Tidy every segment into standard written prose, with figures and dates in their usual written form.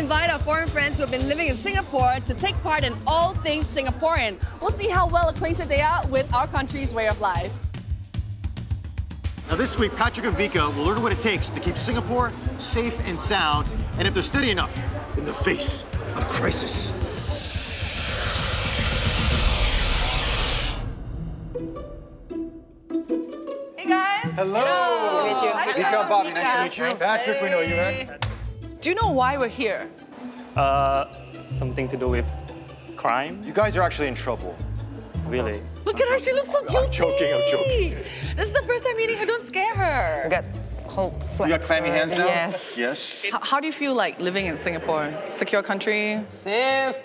invite our foreign friends who have been living in Singapore to take part in all things Singaporean. We'll see how well acquainted they are with our country's way of life. Now this week, Patrick and Vika will learn what it takes to keep Singapore safe and sound, and if they're steady enough in the face of crisis. Hey guys! Hello! Nice to meet you. Vika and Bobby, nice to meet you. Patrick, we know you, man. Do you know why we're here? Something to do with crime? You guys are actually in trouble. Really? Look at her, she looks so guilty. I'm joking. This is the first time meeting her, don't scare her. I got cold sweat. You got clammy hands now? Yes. Yes. How do you feel like living in Singapore? Secure country? Safe.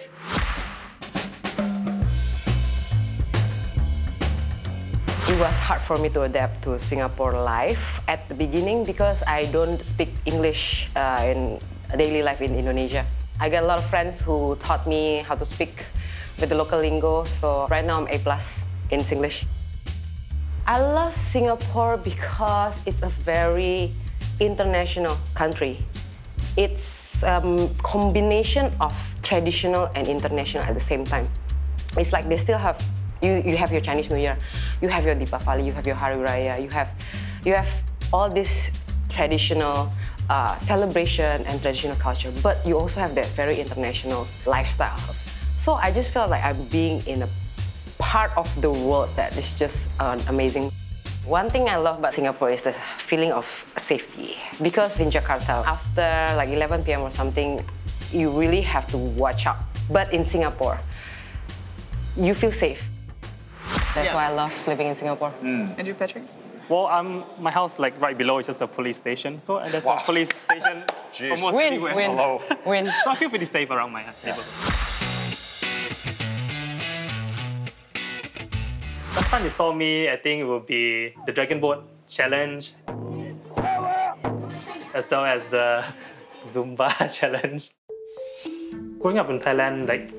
It was hard for me to adapt to Singapore life at the beginning because I don't speak English in daily life in Indonesia. I got a lot of friends who taught me how to speak with the local lingo, so right now I'm A+ in Singlish. I love Singapore because it's a very international country. It's a combination of traditional and international at the same time. It's like they still have, you have your Chinese New Year, you have your Deepavali, you have your Hari Raya, you have all this traditional celebration and traditional culture, but you also have that very international lifestyle. So I just felt like I'm being in a part of the world that is just amazing. One thing I love about Singapore is the feeling of safety. Because in Jakarta, after like 11 p.m. or something, you really have to watch out. But in Singapore, you feel safe. That's why I love living in Singapore. And you, Patrick? Well, my house like right below is just a police station. So there's a police station almost everywhere. Win. So I feel pretty safe around my neighborhood. Last time you saw me, I think it will be the Dragon Boat Challenge, as well as the Zumba Challenge. Growing up in Thailand, like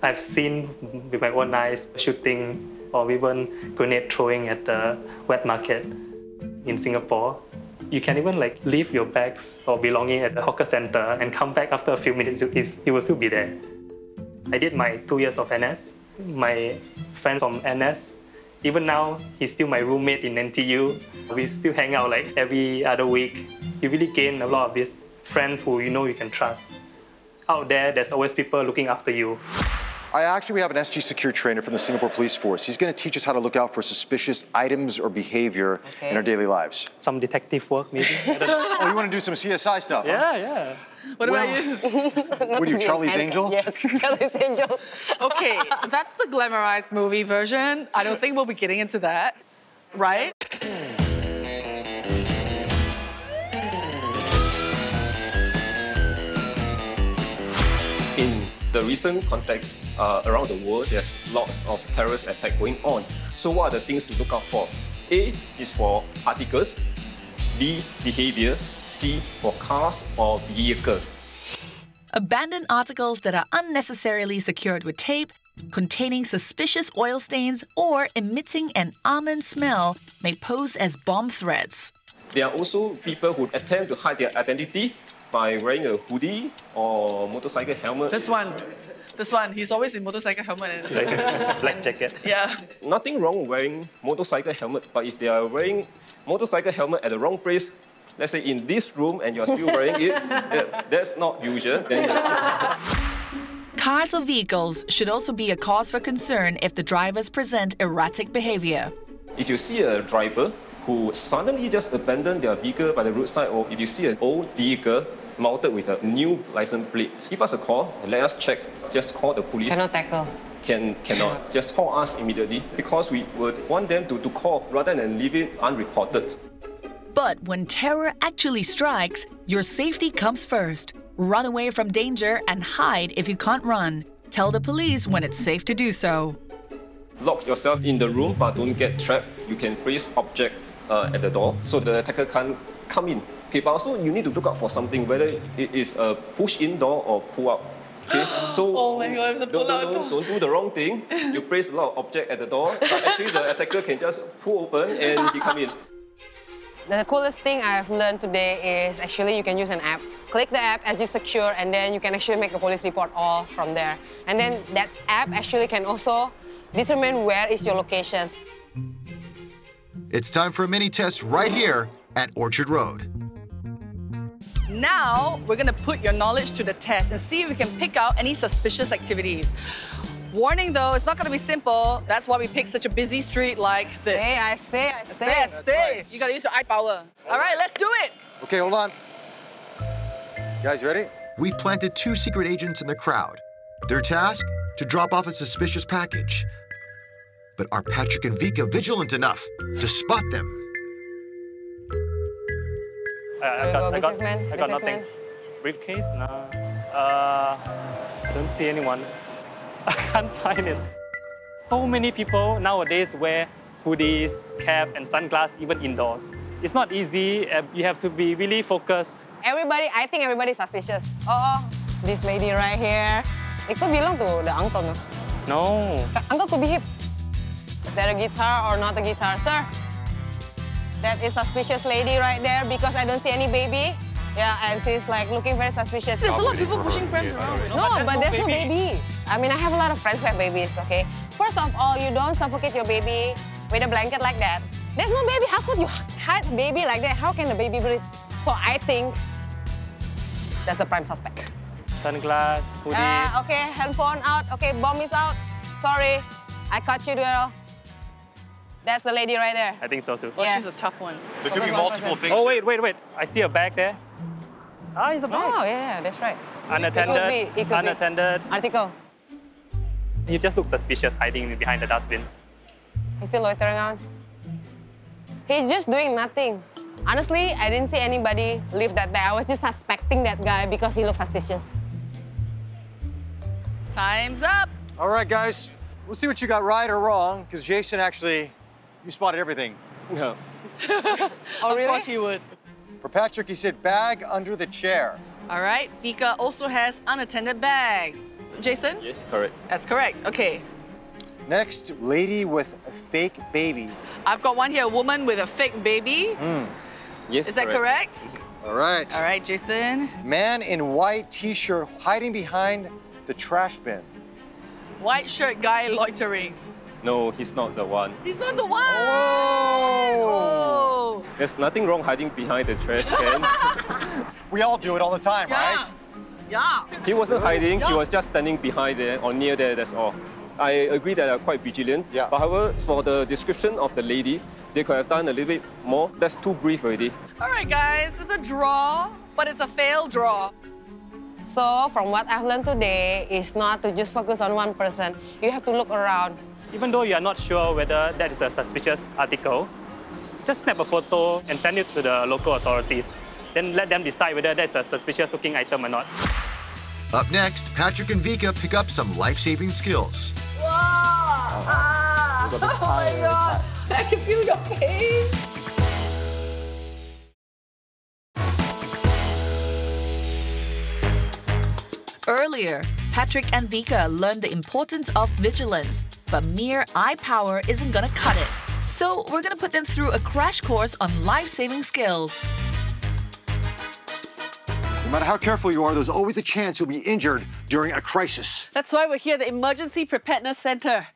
I've seen with my own eyes shooting or even grenade throwing at the wet market in Singapore. You can even like leave your bags or belonging at the hawker center and come back after a few minutes, it will still be there. I did my 2 years of NS. My friend from NS, even now, he's still my roommate in NTU. We still hang out like every other week. You really gain a lot of these friends who you know you can trust. Out there, there's always people looking after you. We have an SG Secure trainer from the Singapore Police Force. He's going to teach us how to look out for suspicious items or behavior in our daily lives. Some detective work, maybe. Oh, you want to do some CSI stuff? Yeah, yeah. What about you? What are you, Charlie's Angel? Yes, Charlie's Angels. Okay, that's the glamorized movie version. I don't think we'll be getting into that, right? In the recent context around the world, there's lots of terrorist attacks going on. So what are the things to look out for? A is for articles, B, behavior, C, for cars or vehicles. Abandoned articles that are unnecessarily secured with tape, containing suspicious oil stains, or emitting an almond smell may pose as bomb threats. There are also people who attempt to hide their identity by wearing a hoodie or motorcycle helmet. This one, he's always in motorcycle helmet. Like a black jacket. Yeah. Nothing wrong with wearing motorcycle helmet, but if they are wearing motorcycle helmet at the wrong place, let's say in this room and you're still wearing it, that's not usual. Then Cars or vehicles should also be a cause for concern if the drivers present erratic behavior. if you see a driver who suddenly just abandoned their vehicle by the roadside, or if you see an old vehicle mounted with a new license plate, give us a call and let us check. Just call the police. Cannot tackle. Cannot. Just call us immediately, because we would want them to call rather than leave it unreported. But when terror actually strikes, your safety comes first. Run away from danger and hide if you can't run. Tell the police when it's safe to do so. Lock yourself in the room, but don't get trapped. You can place object at the door, so the attacker can't come in. Okay, but also you need to look out for something, whether it is a push-in door or pull-out. Okay, so oh my God, it's a pull-out door. Don't do the wrong thing. You place a lot of object at the door, but actually the attacker can just pull open and he come in. The coolest thing I've learned today is actually you can use an app. Click the app, SG Secure, and then you can actually make a police report all from there. And then that app actually can also determine where is your location. It's time for a mini test right here at Orchard Road. Now, we're gonna put your knowledge to the test and see if we can pick out any suspicious activities. Warning though, it's not gonna be simple. That's why we picked such a busy street like this. Hey, I say. Say. You gotta use your eye power. All right, let's do it. Okay, hold on. You guys ready? We've planted 2 secret agents in the crowd. Their task? To drop off a suspicious package. But are Patrick and Vika vigilant enough to spot them? I got Businessman. nothing. Briefcase? No. I don't see anyone. I can't find it. So many people nowadays wear hoodies, cap, and sunglasses even indoors. It's not easy. You have to be really focused. I think everybody's suspicious. Oh, this lady right here. Itu bilang tuh, the uncle. No. Uncle could be hip. Is that a guitar or not a guitar, sir? That is suspicious lady right there because I don't see any baby. Yeah, and she's like looking very suspicious. There's a lot of people pushing friends around. No, but there's no baby. I mean, I have a lot of friends who have babies, okay? First of all, you don't suffocate your baby with a blanket like that. There's no baby. How could you hide a baby like that? How can the baby breathe? So I think that's the prime suspect. Sunglass, hoodie. Okay, handphone out. Okay, bomb is out. Sorry, I caught you, girl. That's the lady right there. I think so too. Well, Yes. she's a tough one. There could be multiple things. Oh, wait. I see a bag there. Ah, it's a bag. Oh, yeah, that's right. Unattended. It could be. Unattended. Article. You just look suspicious hiding behind the dustbin. He's still loitering around. He's just doing nothing. Honestly, I didn't see anybody leave that bag. I was just suspecting that guy because he looks suspicious. Time's up. All right, guys. We'll see what you got right or wrong, because Jason actually, you spotted everything. No. Oh, really? Of course you would. For Patrick, he said bag under the chair. All right, Vika also has unattended bag. Jason? Yes, correct. That's correct. Okay. Next, lady with fake babies. I've got one here, a woman with a fake baby. Yes, Is that correct? All right. All right, Jason. Man in white t-shirt hiding behind the trash bin. White shirt guy loitering. No, he's not the one. He's not the one. Oh! Oh. There's nothing wrong hiding behind the trash can. We all do it all the time, right? Yeah. He wasn't hiding, he was just standing behind there or near there, that's all. I agree that they're quite vigilant. Yeah. But however, for the description of the lady, they could have done a little bit more. That's too brief already. All right, guys, it's a draw, but it's a failed draw. So, from what I've learned today, is not to just focus on one person. You have to look around. Even though you are not sure whether that is a suspicious article, just snap a photo and send it to the local authorities. Then let them decide whether that's a suspicious-looking item or not. Up next, Patrick and Vika pick up some life-saving skills. Whoa! Oh my God! I can feel your pain. Earlier, Patrick and Vika learned the importance of vigilance, but mere eye power isn't gonna cut it. So we're gonna put them through a crash course on life-saving skills. No matter how careful you are, there's always a chance you'll be injured during a crisis. That's why we're here at the Emergency Preparedness Center.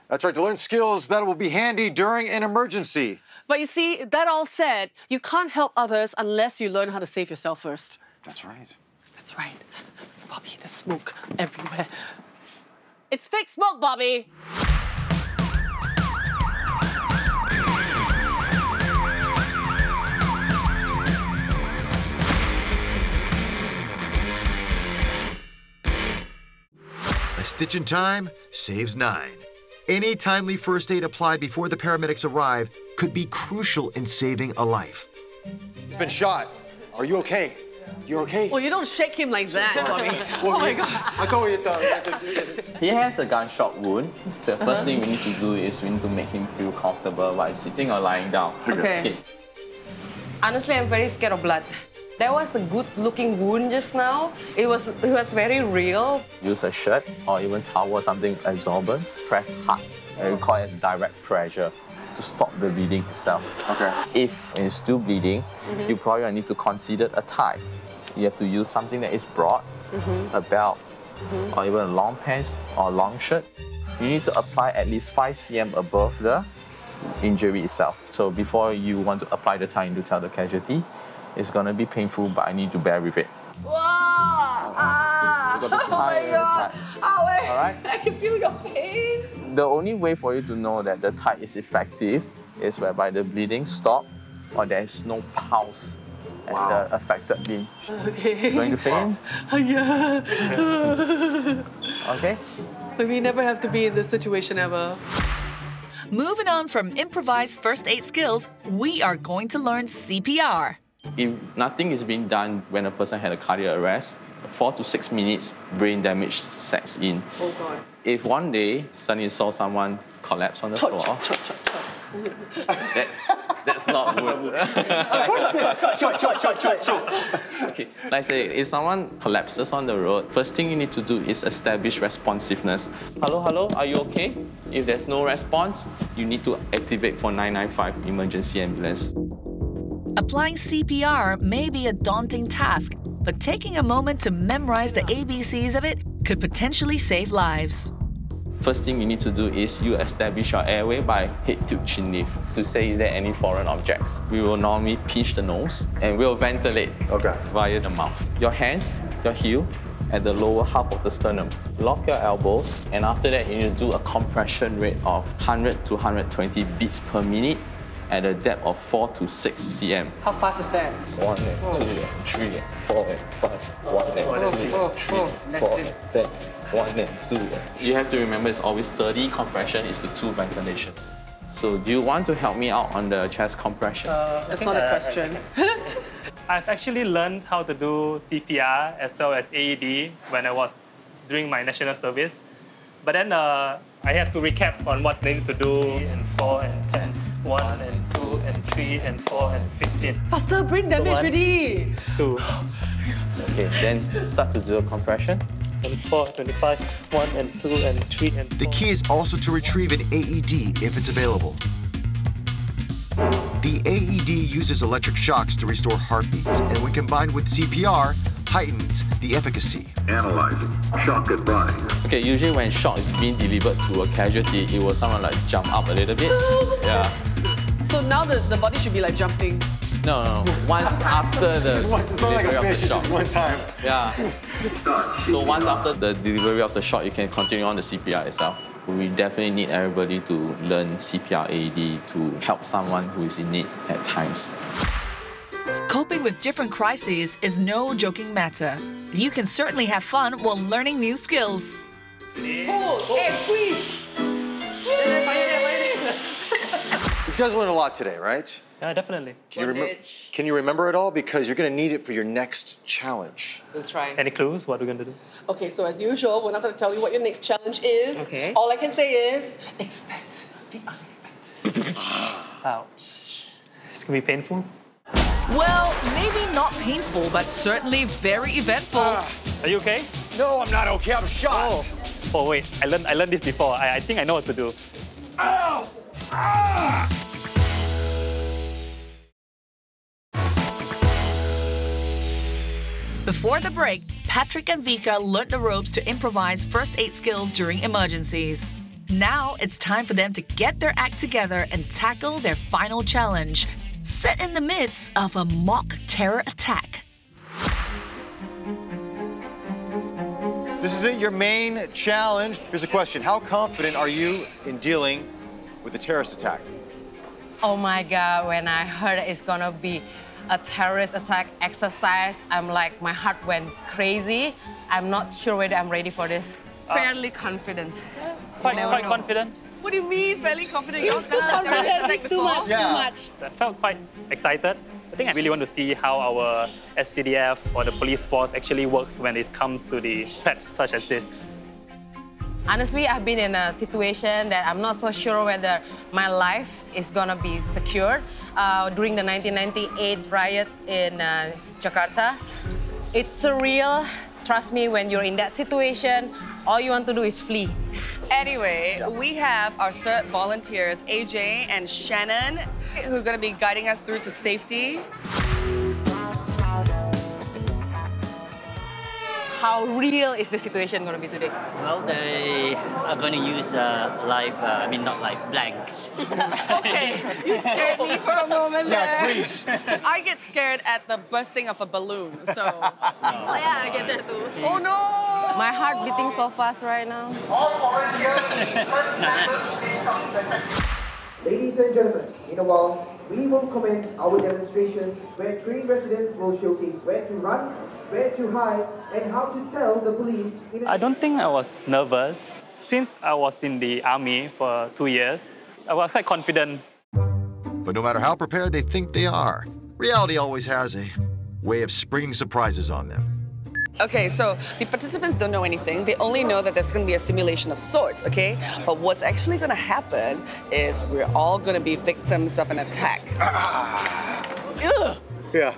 That's right, to learn skills that will be handy during an emergency. But you see, that all said, you can't help others unless you learn how to save yourself first. That's right. That's right. Bobby, there's smoke everywhere. It's fake smoke, Bobby. A stitch in time saves 9. Any timely first aid applied before the paramedics arrive could be crucial in saving a life. He's been shot. Are you okay? You're okay? Well, you don't shake him like that, Bobby. Oh my God. I thought you thought. He has a gunshot wound. The first thing we need to do is we need to make him feel comfortable while sitting or lying down. Okay. Honestly, I'm very scared of blood. That was a good-looking wound just now. It was very real. Use a shirt or even towel or something absorbent. Press hard. And we call it direct pressure. to stop the bleeding itself. Okay. If it's still bleeding, you probably need to consider a tie. You have to use something that is broad, a belt, or even a long pants or long shirt. You need to apply at least 5 cm above the injury itself. So before you want to apply the tie, you need to tell the casualty, it's going to be painful, but I need to bear with it. Wow! Ah! You got the tie and the tie. All right? I can feel your pain. The only way for you to know that the tie is effective is whereby the bleeding stops or there is no pulse at the affected limb. Okay. Is it going to faint? Yeah. Okay? We never have to be in this situation ever. Moving on from improvised first aid skills, we are going to learn CPR. If nothing is being done when a person had a cardiac arrest, 4 to 6 minutes brain damage sets in. Oh God. If one day suddenly you saw someone collapse on the floor, that's not good. Okay, like I say, if someone collapses on the road, first thing you need to do is establish responsiveness. Hello, hello, are you okay? If there's no response, you need to activate for 995 emergency ambulance. Applying CPR may be a daunting task, but taking a moment to memorize the ABCs of it could potentially save lives. First thing you need to do is you establish your airway by head to chin lift to say is there any foreign objects. We will normally pinch the nose and we'll ventilate via the mouth. Your hands, your heel at the lower half of the sternum. Lock your elbows and after that you need to do a compression rate of 100 to 120 beats per minute at a depth of 4 to 6 cm. How fast is that? 1 and 2 and 3 and 4 and 5. 1 and 2 and 3 and 4 and 10. 1 and 2. You have to remember it's always 30 compression is to 2 ventilation. So do you want to help me out on the chest compression? That's not a question. I've actually learned how to do CPR as well as AED when I was during my national service. But then I have to recap on what I need to do. 3 and 4 and 10. 1 and 2 and 3 and 4 and 15. Faster, brain damage already. 2. Okay, then start to do a compression. And 4, 25, 1 and 2 and 3 and 4. The key is also to retrieve an AED if it's available. The AED uses electric shocks to restore heartbeats, and when combined with CPR, heightens the efficacy. Analyzing. Shock advised. Okay, usually when shock is being delivered to a casualty, it will someone like jump up a little bit. Yeah. So now the body should be like jumping. No. Once after the delivery of the shock. one time. Yeah. So once after the delivery of the shock, you can continue on the CPR itself. We definitely need everybody to learn CPR AED to help someone who is in need at times. Coping with different crises is no joking matter. You can certainly have fun while learning new skills. Pull, squeeze. You guys learned a lot today, right? Yeah, definitely. Can you remember it all? Because you're going to need it for your next challenge. We'll try. Any clues? What are we going to do? Okay, so as usual, we're not going to tell you what your next challenge is. Okay. All I can say is, expect the unexpected. Ouch. It's going to be painful. Well, maybe not painful, but certainly very eventful. Are you okay? No, I'm not okay. I'm shot. Oh wait, I learned this before. I think I know what to do. Ow! Ah! Before the break, Patrick and Vika learned the ropes to improvise first aid skills during emergencies. Now it's time for them to get their act together and tackle their final challenge, set in the midst of a mock terror attack. This is it, your main challenge. Here's a question. How confident are you in dealing with a terrorist attack? Oh my God, when I heard it's gonna be a terrorist attack exercise, I'm like, my heart went crazy. I'm not sure whether I'm ready for this. Fairly confident. Quite confident. What do you mean, fairly confident? It's too confident, it's too much, too much. I felt quite excited. I think I really want to see how our SCDF or the police force actually works when it comes to the threats such as this. Honestly, I've been in a situation that I'm not so sure whether my life is gonna be secure. During the 1998 riot in Jakarta, it's surreal. Trust me, when you're in that situation, all you want to do is flee. Anyway, we have our CERT volunteers, AJ and Shannon, who are going to be guiding us through to safety. How real is the situation going to be today? Well, they are going to use blanks. Okay, you scared me for a moment there. Yeah, please. I get scared at the bursting of a balloon, so... Oh yeah, I get that too. Oh no! My heart beating so fast right now. Ladies and gentlemen, in a while, we will commence our demonstration where trained residents will showcase where to run, where to hide, and how to tell the police. I don't think I was nervous. Since I was in the army for 2 years, I was quite confident. But no matter how prepared they think they are, reality always has a way of springing surprises on them. Okay, so the participants don't know anything. They only know that there's going to be a simulation of sorts, okay? But what's actually going to happen is we're all going to be victims of an attack. Ugh. Yeah.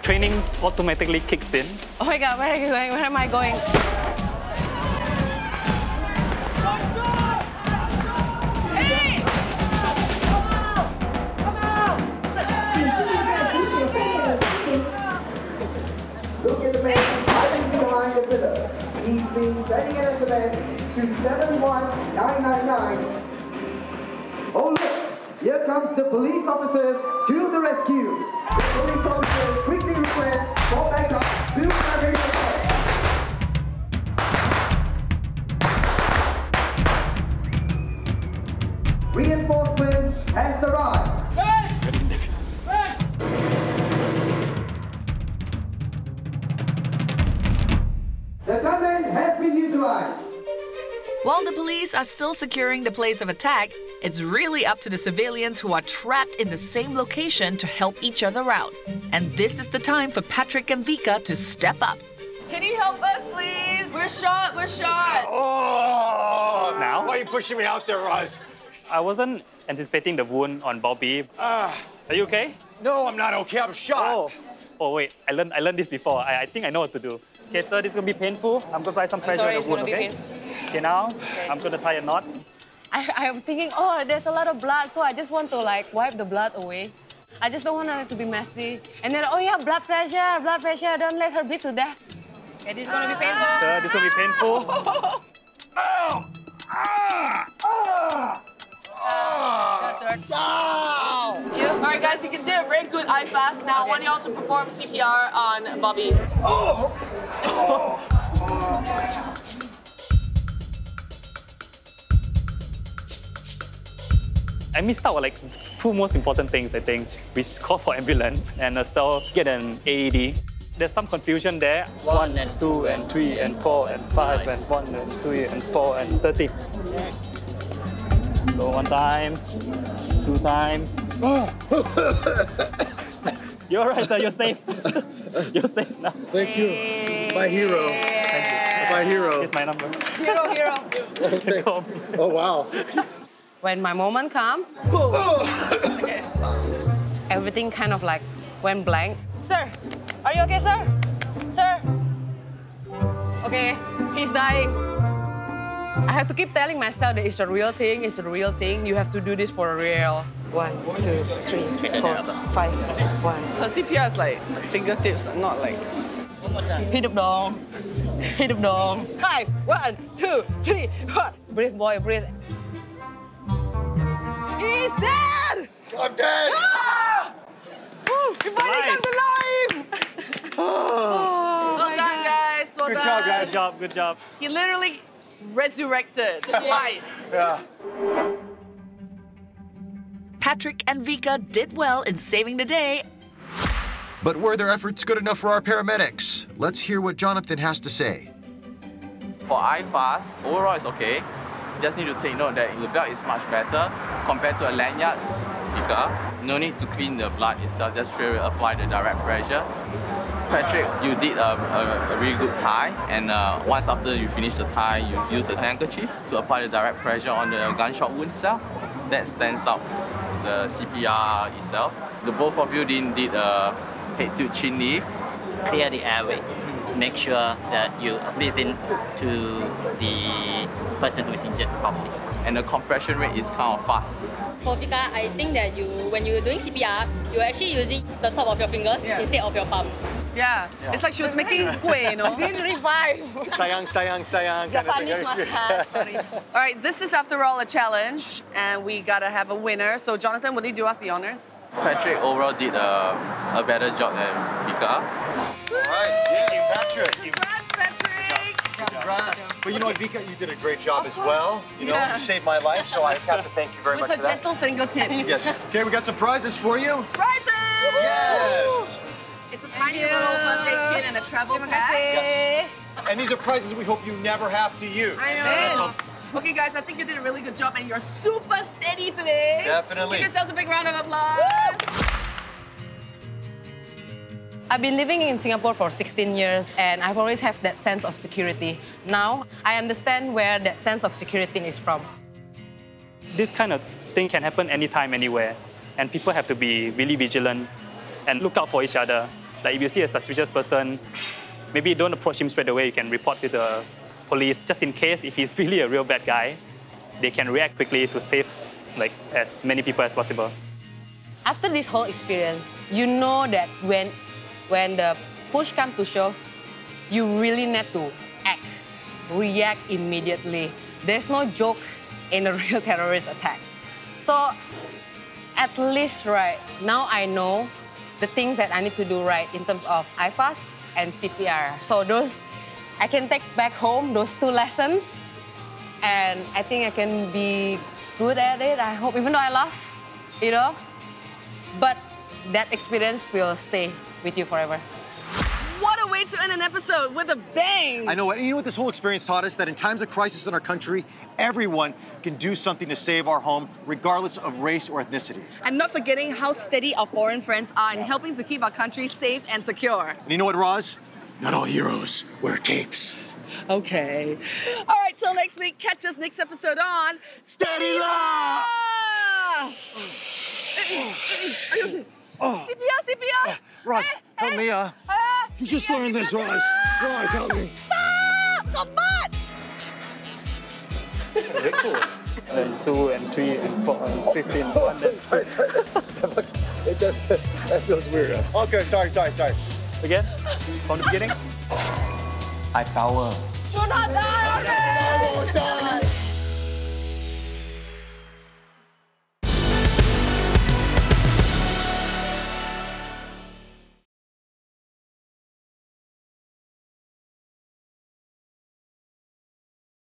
Training automatically kicks in. Oh my God, where are you going? Where am I going? Hey! Look at the man hiding behind the pillar. He's been sending an SMS to 71999. Oh look, here comes the police officers to the rescue. The police officers quickly request for backup to carry the fire. Reinforcements has arrived. The gunman has been neutralized. While the police are still securing the place of attack, it's really up to the civilians who are trapped in the same location to help each other out. And this is the time for Patrick and Vika to step up. Can you help us, please? We're shot, we're shot. Oh! Now? Why are you pushing me out there, Roz? I wasn't anticipating the wound on Bobby. Are you okay? No, I'm not okay. I'm shot. Oh wait, I learned this before. I think I know what to do. Okay, so this is gonna be painful. I'm gonna apply some pressure on the wound, okay? Okay, now I'm gonna tie a knot. I'm thinking, oh, there's a lot of blood, so I just want to like wipe the blood away. I just don't want it to be messy. And then, oh yeah, blood pressure, don't let her bleed to death. Okay, this is gonna be painful. So this will be painful. All right, guys, you can do a very good eye fast. Now, I want you all to perform CPR on Bobby. I missed out like two most important things, I think. We call for ambulance and also get an AED. There's some confusion there. 1 and 2 and 3 and 4 and 5 and 1 and 3 and 4 and 30. So 1 time, 2 times. You're all right, sir. You're safe. You're safe now. Thank you. My hero. Thank you. My hero. Here's my number. Hero. Oh, wow. When my moment comes, boom. Okay. Everything kind of like went blank. Sir, are you okay, sir? Sir? Okay, he's dying. I have to keep telling myself that it's a real thing, it's a real thing. You have to do this for real. 1, 2, 3, 4, 5, 1. Her CPR is like fingertips, not like... Hít đập đòn. Hít đập đòn. 5, 1, 2, 3, 4. Breathe, boy, breathe. He's dead! I'm dead! Ah! Woo! He finally comes alive! Well done, guys. Well Good done. job, guys. Good job. He literally resurrected twice. Yeah. Patrick and Vika did well in saving the day. But were their efforts good enough for our paramedics? Let's hear what Jonathan has to say. For iFast, overall it's okay. Just need to take note that the belt is much better compared to a lanyard. Vika, no need to clean the blood itself, just straight away apply the direct pressure. Patrick, you did a really good tie, and once after you finish the tie, you use a handkerchief to apply the direct pressure on the gunshot wound itself. That stands out the CPR itself. The both of you did a head to chin lift. Clear the airway. Make sure that you breathe in to the person who is injured properly. And the compression rate is kind of fast. For Vika, I think that when you're doing CPR, you're actually using the top of your fingers instead of your palm. Yeah. It's like she was making kueh, you know? Didn't revive. Sayang. Japanese massage, sorry. All right, this is after all a challenge, and we gotta have a winner. So Jonathan, will you do us the honors? Patrick overall did a better job than Vika. All right, yes, Patrick. Congrats, Patrick! Congrats. But you know what, Vika, you did a great job as well. You know, you saved my life, so I have to thank you very much for that. With a gentle fingertips. Yes. Okay, we got some prizes for you. Prizes! Yes. It's a tiny little first aid kit and a travel pack. Yes. And these are prizes we hope you never have to use. I know. Okay, guys, I think you did a really good job, and you're super steady today. Definitely. Give yourselves a big round of applause. I've been living in Singapore for 16 years, and I've always had that sense of security. Now, I understand where that sense of security is from. This kind of thing can happen anytime, anywhere, and people have to be really vigilant and look out for each other. Like if you see a suspicious person, maybe don't approach him straight away. You can report to the police, just in case if he's really a real bad guy, they can react quickly to save like as many people as possible. After this whole experience, you know that when the push comes to shove, you really need to act, react immediately. There's no joke in a real terrorist attack. So at least right now I know the things that I need to do right in terms of IFAS and CPR. So those, I can take back home those 2 lessons, and I think I can be good at it, I hope, even though I lost, you know. But that experience will stay with you forever. What a way to end an episode, with a bang! I know, and you know what this whole experience taught us? That in times of crisis in our country, everyone can do something to save our home, regardless of race or ethnicity. And not forgetting how steady our foreign friends are in helping to keep our country safe and secure. And you know what, Roz? Not all heroes wear capes. Okay. All right, till next week, catch us next episode on Steady Law! CPR! Roz, help me, He's just learned this, Roz. Roz, help me. Stop! Come on! Very cool. And 2 and 3 and 4 and 15. Sorry. That feels weird. Okay, sorry. Again, from the beginning. High power. Do not die!